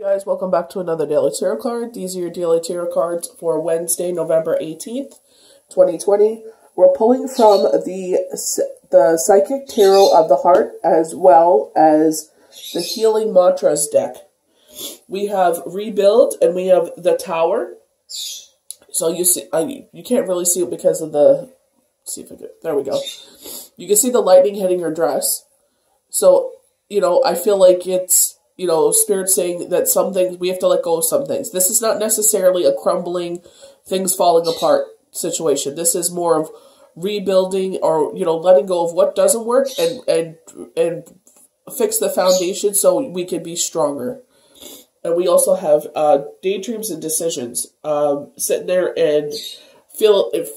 Guys, welcome back to another Daily Tarot card. These are your Daily Tarot cards for Wednesday, November 18th, 2020. We're pulling from the Psychic Tarot of the Heart as well as the Healing Mantras deck. We have Rebuild and we have the Tower. So you see, you can't really see it because of the, let's see if I get, there we go. You can see the lightning hitting her dress. So, you know, I feel like it's, you know, Spirit saying that some things, we have to let go of some things. This is not necessarily a crumbling, things falling apart situation. This is more of rebuilding or, you know, letting go of what doesn't work and fix the foundation so we can be stronger. And we also have daydreams and decisions. Sitting there and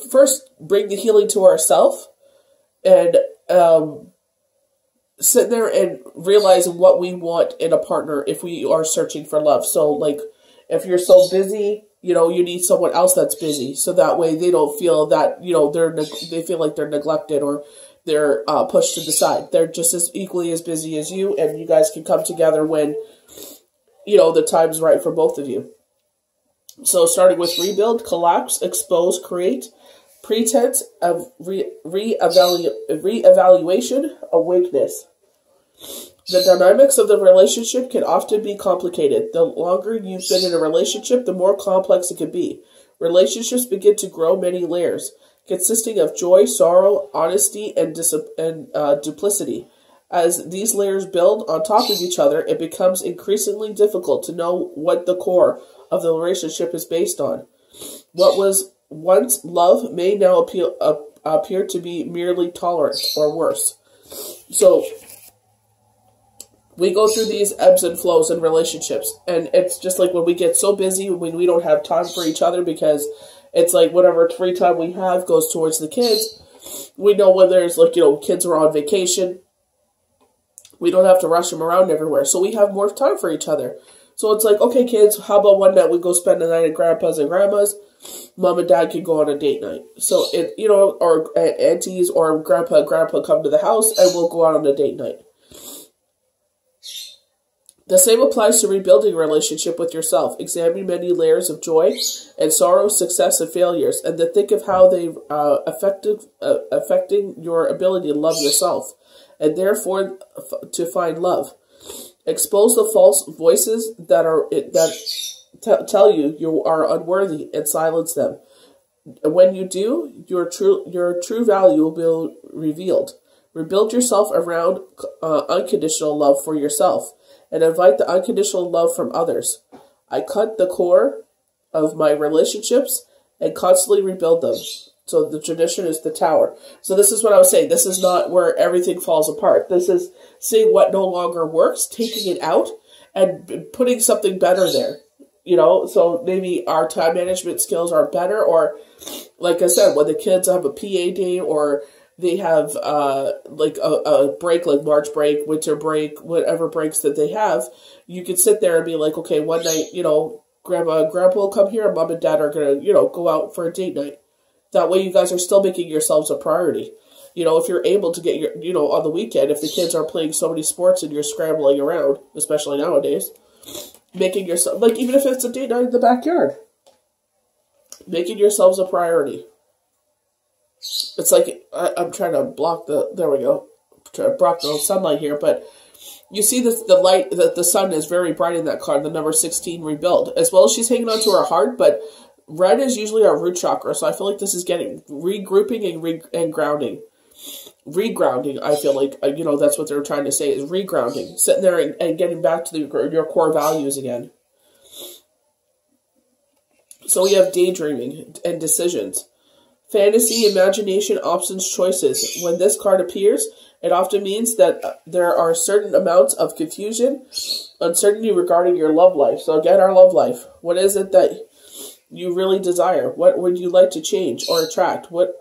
first bring the healing to ourselves and sitting there and realizing what we want in a partner if we are searching for love. So, like, if you're so busy, you know, you need someone else that's busy. So that way they don't feel that, you know, they feel like they're neglected or they're pushed to the side. They're just as equally as busy as you, and you guys can come together when, you know, the time's right for both of you. So starting with Rebuild, Collapse, Expose, Create, Pretense of Re-evaluation, Awakeness. The dynamics of the relationship can often be complicated. The longer you've been in a relationship, the more complex it can be. Relationships begin to grow many layers, consisting of joy, sorrow, honesty, and duplicity. As these layers build on top of each other, it becomes increasingly difficult to know what the core of the relationship is based on. What was once love may now appear to be merely tolerant or worse. So we go through these ebbs and flows in relationships, and it's just like when we get so busy, when we don't have time for each other because it's like whatever free time we have goes towards the kids. We know when there's, like, you know, kids are on vacation, we don't have to rush them around everywhere, so we have more time for each other. So it's like, okay, kids, how about one night we go spend the night at grandpa's and grandma's? Mom and dad can go on a date night. So, it, you know, or aunties or grandpa and grandpa come to the house and we'll go out on a date night. The same applies to rebuilding a relationship with yourself. Examine many layers of joy and sorrow, success and failures, and then think of how they affecting your ability to love yourself, and therefore to find love. Expose the false voices that tell you you are unworthy and silence them. When you do, your true value will be revealed. Rebuild yourself around unconditional love for yourself and invite the unconditional love from others. I cut the core of my relationships and constantly rebuild them. So the tradition is the Tower. So this is what I was saying. This is not where everything falls apart. This is seeing what no longer works, taking it out, and putting something better there. You know, so maybe our time management skills are better, or, like I said, when the kids have a PA day, or they have like a break, like March break, winter break, whatever breaks that they have, you can sit there and be like, okay, one night, you know, grandma and grandpa will come here, and mom and dad are going to, you know, go out for a date night. That way you guys are still making yourselves a priority. You know, if you're able to get your, you know, on the weekend, if the kids are playing so many sports and you're scrambling around, especially nowadays, making yourself, like, even if it's a date night in the backyard, making yourselves a priority. It's like, I'm trying to block there we go, try to block the sunlight here, but you see the light, the sun is very bright in that card, the number 16, Rebuild, as well as she's hanging on to her heart, but red is usually our root chakra, so I feel like this is getting regrouping and grounding. Regrounding, I feel like, you know, that's what they're trying to say, is regrounding. Sitting there and getting back to your core values again. So we have daydreaming and decisions. Fantasy, imagination, options, choices. When this card appears, it often means that there are certain amounts of confusion, uncertainty regarding your love life. So again, our love life. What is it that you really desire? What would you like to change or attract? What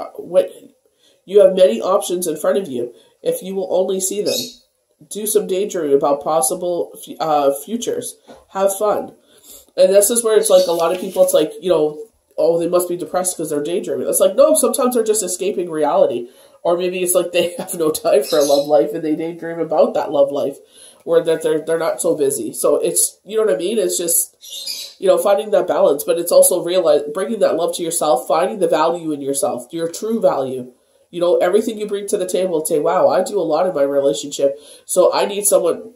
you have many options in front of you if you will only see them. Do some daydreaming about possible futures. Have fun. And this is where it's like a lot of people, it's like, you know, oh, they must be depressed because they're daydreaming. It's like, no, sometimes they're just escaping reality. Or maybe it's like they have no time for a love life and they daydream about that love life. or that they're not so busy. So it's, you know what I mean? It's just, you know, finding that balance, but it's also bringing that love to yourself, finding the value in yourself, your true value. You know, everything you bring to the table and say, wow, I do a lot in my relationship. So I need someone,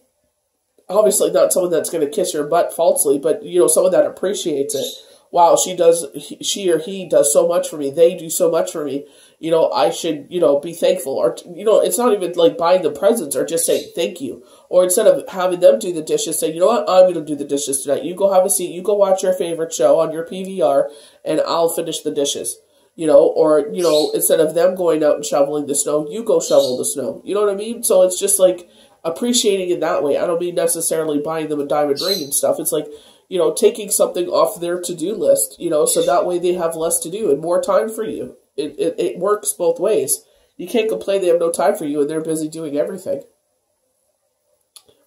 obviously not someone that's going to kiss your butt falsely, but, you know, someone that appreciates it. Wow, she or he does so much for me. They do so much for me. You know, I should, you know, be thankful. Or, you know, it's not even like buying them presents or just saying thank you. Or instead of having them do the dishes, say, you know what, I'm going to do the dishes tonight. You go have a seat. You go watch your favorite show on your PVR, and I'll finish the dishes. You know, or, you know, instead of them going out and shoveling the snow, you go shovel the snow. You know what I mean? So it's just like appreciating it that way. I don't mean necessarily buying them a diamond ring and stuff. It's like, you know, taking something off their to-do list, you know, so that way they have less to do and more time for you. It works both ways. You can't complain they have no time for you and they're busy doing everything.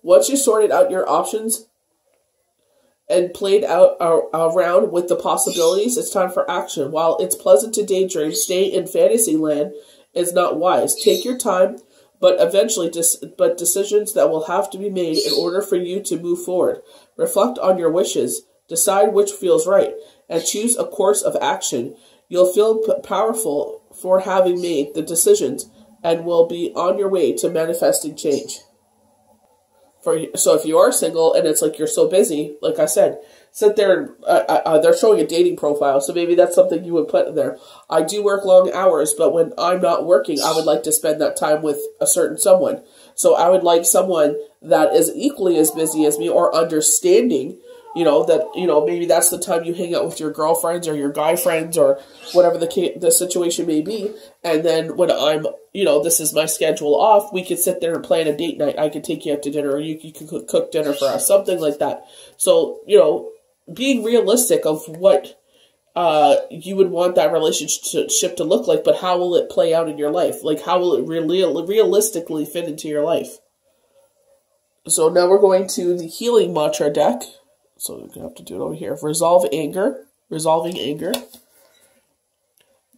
Once you sorted out your options and played out around with the possibilities, it's time for action. While it's pleasant to daydream, stay in fantasy land is not wise. Take your time, but eventually, decisions that will have to be made in order for you to move forward. Reflect on your wishes, decide which feels right, and choose a course of action. You'll feel powerful for having made the decisions and will be on your way to manifesting change. So if you are single and it's like you're so busy, like I said, sit there and they're showing a dating profile, so maybe that's something you would put in there. I do work long hours, but when I'm not working, I would like to spend that time with a certain someone. So I would like someone that is equally as busy as me or understanding, you know, that, you know, maybe that's the time you hang out with your girlfriends or your guy friends or whatever the situation may be. And then when I'm, you know, this is my schedule off, we could sit there and plan a date night. I could take you out to dinner, or you could cook dinner for us, something like that. So, you know, being realistic of what you would want that relationship to look like, but how will it play out in your life? Like, how will it realistically fit into your life? So now we're going to the healing mantra deck. So we're going to have to do it over here. Resolving anger.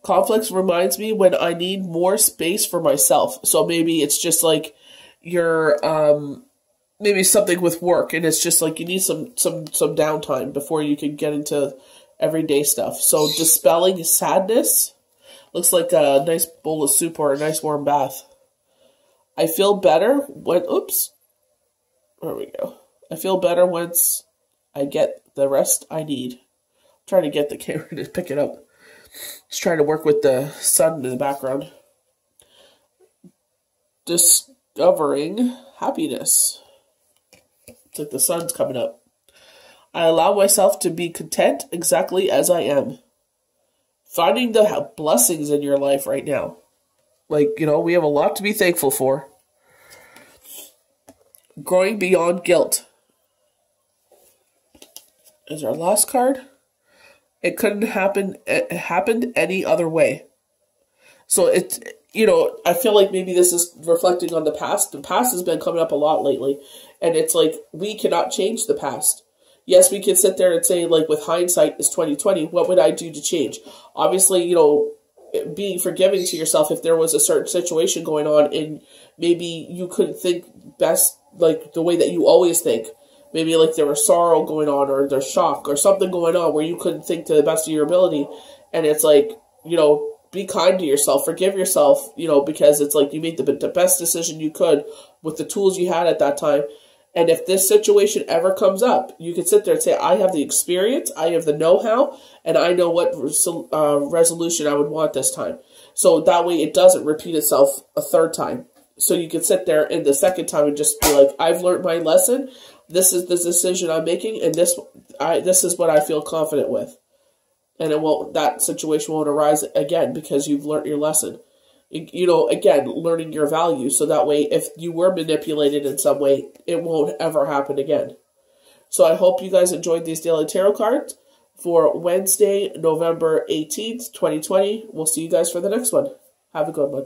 Conflicts reminds me when I need more space for myself. So maybe it's just like you're, maybe something with work, and it's just like you need some downtime before you can get into everyday stuff. So dispelling sadness looks like a nice bowl of soup or a nice warm bath. I feel better when, there we go. I feel better once I get the rest I need. I'm trying to get the camera to pick it up. Just trying to work with the sun in the background. Discovering happiness. It's like the sun's coming up. I allow myself to be content exactly as I am. Finding the blessings in your life right now. Like, you know, we have a lot to be thankful for. Growing beyond guilt is our last card. It couldn't happen. It happened any other way. So it's, you know, I feel like maybe this is reflecting on the past. The past has been coming up a lot lately. And it's like, we cannot change the past. Yes, we can sit there and say, like, with hindsight is 2020, what would I do to change? Obviously, you know, being forgiving to yourself if there was a certain situation going on and maybe you couldn't think best, like, the way that you always think. Maybe, like, there was sorrow going on or there's shock or something going on where you couldn't think to the best of your ability. And it's like, you know, be kind to yourself, forgive yourself, you know, because it's like you made the best decision you could with the tools you had at that time. And if this situation ever comes up, you can sit there and say, I have the experience, I have the know-how, and I know what resolution I would want this time. So that way it doesn't repeat itself a third time. So you can sit there in the second time and just be like, I've learned my lesson. This is the decision I'm making, and this is what I feel confident with. And that situation won't arise again because you've learned your lesson. You know, again, learning your value. So that way, if you were manipulated in some way, it won't ever happen again. So I hope you guys enjoyed these daily tarot cards for Wednesday, November 18th, 2020. We'll see you guys for the next one. Have a good one.